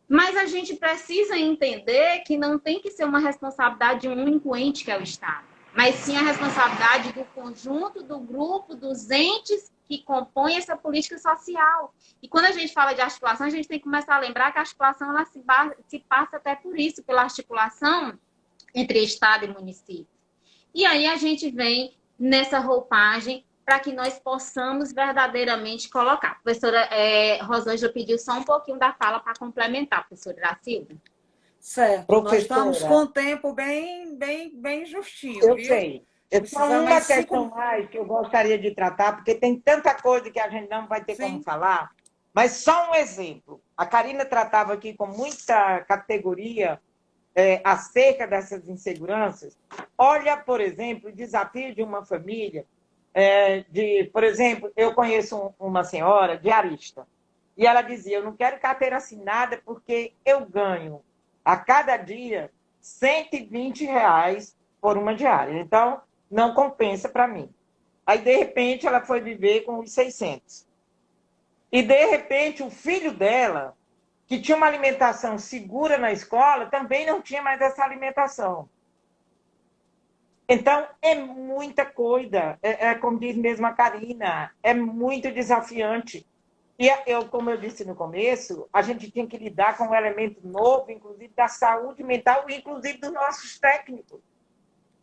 Mas a gente precisa entender que não tem que ser uma responsabilidade de um único ente, que é o Estado, mas sim a responsabilidade do conjunto, do grupo, dos entes que compõem essa política social. E quando a gente fala de articulação, a gente tem que começar a lembrar que a articulação ela se passa até por isso, pela articulação entre Estado e município. E aí a gente vem nessa roupagem para que nós possamos verdadeiramente colocar. A professora Rosângela pediu só um pouquinho da fala para complementar, professora Iracilda. Certo, Professora, nós estamos com o tempo bem justinho, eu viu? sei. Só uma questão mais que eu gostaria de tratar, porque tem tanta coisa que a gente não vai ter como falar, mas só um exemplo. A Karina tratava aqui com muita categoria acerca dessas inseguranças. Olha, por exemplo, o desafio de uma família, por exemplo, eu conheço uma senhora diarista, e ela dizia, eu não quero carteira assinada porque eu ganho a cada dia R$ 120 por uma diária. Então, não compensa para mim. Aí, de repente, ela foi viver com os 600. E, de repente, o filho dela, que tinha uma alimentação segura na escola, também não tinha mais essa alimentação. Então, é muita coisa. Como diz mesmo a Karina, é muito desafiante. E como eu disse no começo, a gente tinha que lidar com um elemento novo, inclusive da saúde mental, inclusive dos nossos técnicos.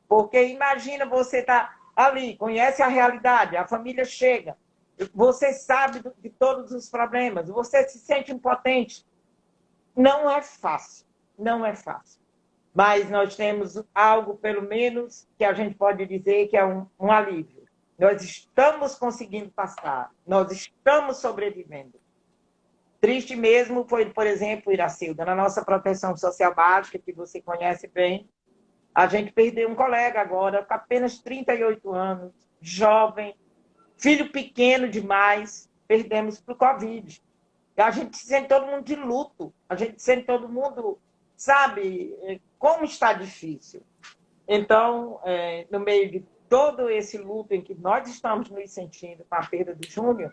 Porque imagina você estar ali, conhece a realidade, a família chega, você sabe de todos os problemas, você se sente impotente. Não é fácil, não é fácil. Mas nós temos algo, pelo menos, que a gente pode dizer que é um alívio. Nós estamos conseguindo passar, nós estamos sobrevivendo. Triste mesmo foi, por exemplo, Iracilda, na nossa proteção social básica, que você conhece bem, a gente perdeu um colega agora, com apenas 38 anos, jovem, filho pequeno demais, perdemos para o Covid. A gente sente todo mundo de luto, a gente sente todo mundo, sabe, como está difícil. Então, no meio de todo esse luto em que nós estamos nos sentindo com a perda do Júnior,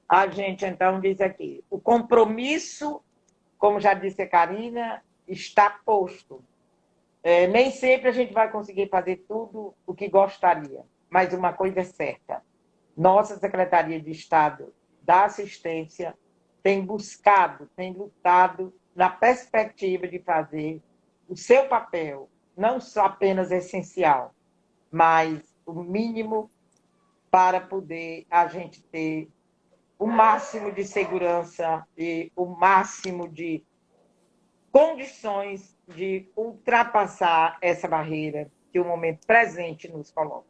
a gente, então, diz aqui, o compromisso, como já disse a Karina, está posto. Nem sempre a gente vai conseguir fazer tudo o que gostaria, mas uma coisa é certa, nossa Secretaria de Estado da Assistência tem buscado, tem lutado na perspectiva de fazer o seu papel, não só apenas essencial, mas o mínimo para poder a gente ter o máximo de segurança e o máximo de condições de ultrapassar essa barreira que o momento presente nos coloca.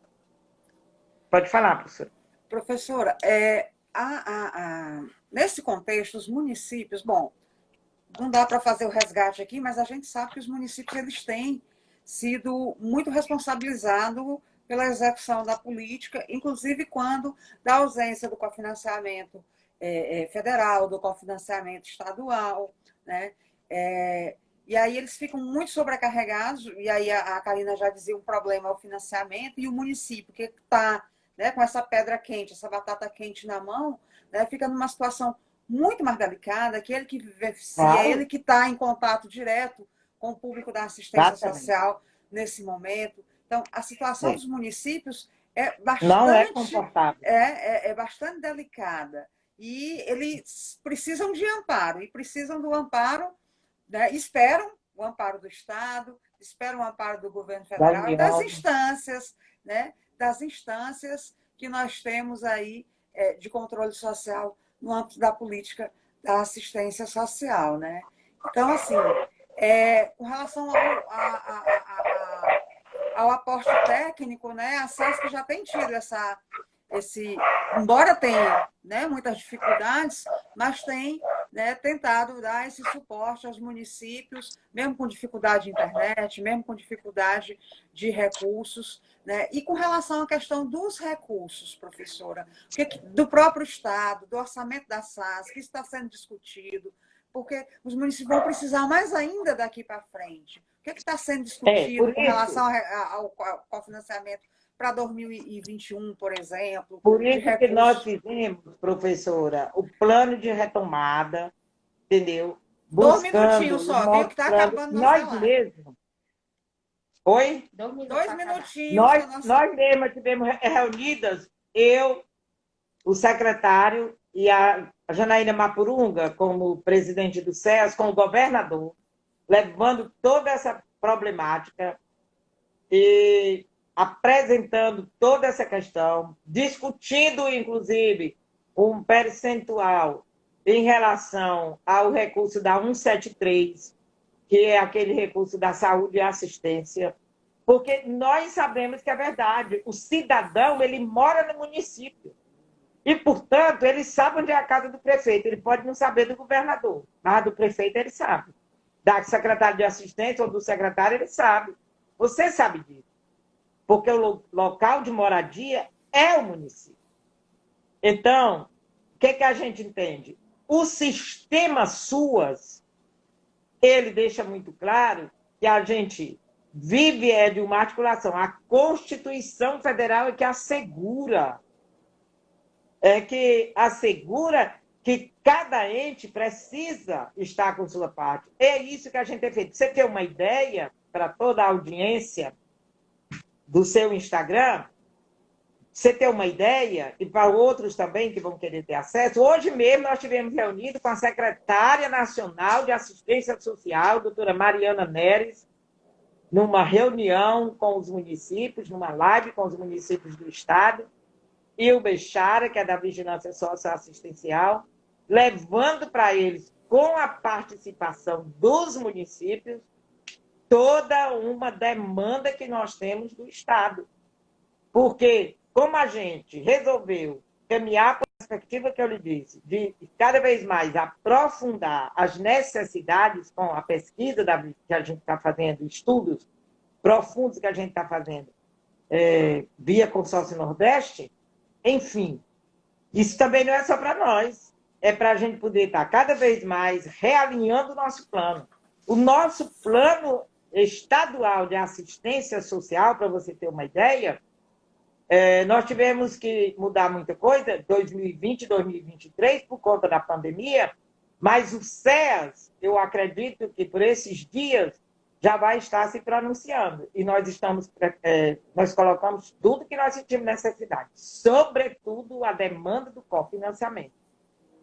Pode falar, professora. Professora, nesse contexto, os municípios, bom, não dá para fazer o resgate aqui, mas a gente sabe que os municípios eles têm sido muito responsabilizados pela execução da política, inclusive quando da ausência do cofinanciamento federal, do cofinanciamento estadual, né? E aí eles ficam muito sobrecarregados, e aí a Karina já dizia, um problema é o financiamento, e o município que está, né, com essa pedra quente, essa batata quente na mão, né, fica numa situação muito mais delicada, que ele que vivencia, ele que está em contato direto com o público da assistência social nesse momento. Então, a situação dos municípios é bastante, não é confortável. É bastante delicada. E eles precisam de amparo, e precisam do amparo, né, esperam o amparo do Estado, esperam o amparo do governo federal e das instâncias, né, que nós temos aí de controle social no âmbito da política da assistência social, né? Então, assim, com relação ao aporte técnico, né, a SASP já tem tido embora tenha, né, muitas dificuldades, mas tem, né, tentado dar esse suporte aos municípios, mesmo com dificuldade de internet, mesmo com dificuldade de recursos, né? E com relação à questão dos recursos, professora, do próprio Estado, do orçamento da SASP, que está sendo discutido, porque os municípios vão precisar mais ainda daqui para frente. O que está sendo discutido com relação ao financiamento para 2021, por exemplo? Por isso que nós fizemos, professora, o plano de retomada, entendeu? Buscando, 2 minutinhos só, viu? Que está acabando nossa nós mesmos. Oi? 2 minutinhos. Nós mesmos estivemos reunidas, eu, o secretário e a Janaína Mapurunga, como presidente do SES, com o governador, levando toda essa problemática e apresentando toda essa questão, discutindo, inclusive, um percentual em relação ao recurso da 173, que é aquele recurso da saúde e assistência, porque nós sabemos que é verdade, o cidadão, ele mora no município, e, portanto, ele sabe onde é a casa do prefeito, ele pode não saber do governador, mas do prefeito ele sabe, da secretária de assistência ou do secretário ele sabe, você sabe disso, porque o local de moradia é o município. Então, o que a gente entende? O sistema SUAS, ele deixa muito claro que a gente vive de uma articulação. A Constituição Federal é que assegura, que cada ente precisa estar com sua parte. É isso que a gente tem feito. Você tem uma ideia para toda a audiência do seu Instagram? Você ter uma ideia, e para outros também que vão querer ter acesso, hoje mesmo nós estivemos reunidos com a secretária nacional de assistência social, doutora Mariana Neres, numa reunião com os municípios, numa live com os municípios do estado, e o Bechara, que é da Vigilância Socioassistencial, levando para eles, com a participação dos municípios, toda uma demanda que nós temos do Estado. Porque, como a gente resolveu caminhar para a perspectiva que eu lhe disse, de cada vez mais aprofundar as necessidades com a pesquisa que a gente está fazendo, estudos profundos que a gente está fazendo via Consórcio Nordeste, enfim, isso também não é só para nós, é para a gente poder estar cada vez mais realinhando o nosso plano. O nosso plano estadual de assistência social, para você ter uma ideia, nós tivemos que mudar muita coisa, 2020, 2023, por conta da pandemia, mas o SEAS, eu acredito que por esses dias já vai estar se pronunciando. E nós colocamos tudo que nós sentimos necessidade, sobretudo a demanda do cofinanciamento.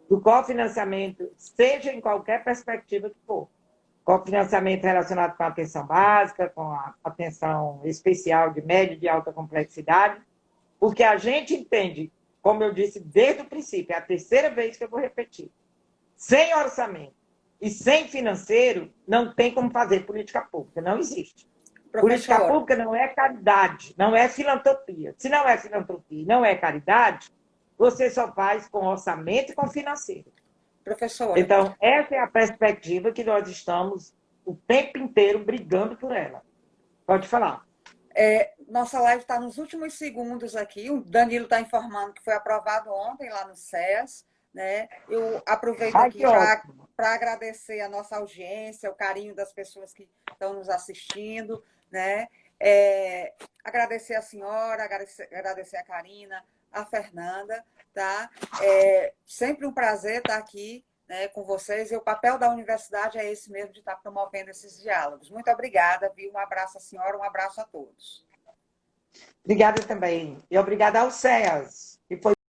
Do cofinanciamento, seja em qualquer perspectiva que for. Cofinanciamento relacionado com a atenção básica, com a atenção especial de média e de alta complexidade, porque a gente entende, como eu disse desde o princípio, é a terceira vez que eu vou repetir, sem orçamento e sem financeiro, não tem como fazer política pública, não existe. Política pública não é caridade, não é filantropia. Se não é filantropia, não é caridade, você só faz com orçamento e com financeiro. Professora. Então, essa é a perspectiva que nós estamos o tempo inteiro brigando por ela. Pode falar. Nossa live está nos últimos segundos aqui. O Danilo está informando que foi aprovado ontem lá no SES. Né? Eu aproveito aqui para agradecer a nossa audiência, o carinho das pessoas que estão nos assistindo. Né? Agradecer a senhora, agradecer a Karina, a Fernanda. Tá? Sempre um prazer estar aqui, né, com vocês, e o papel da universidade é esse mesmo, de estar promovendo esses diálogos. Muito obrigada, viu? Um abraço à senhora, um abraço a todos. Obrigada também. E obrigada ao SEAS, que foi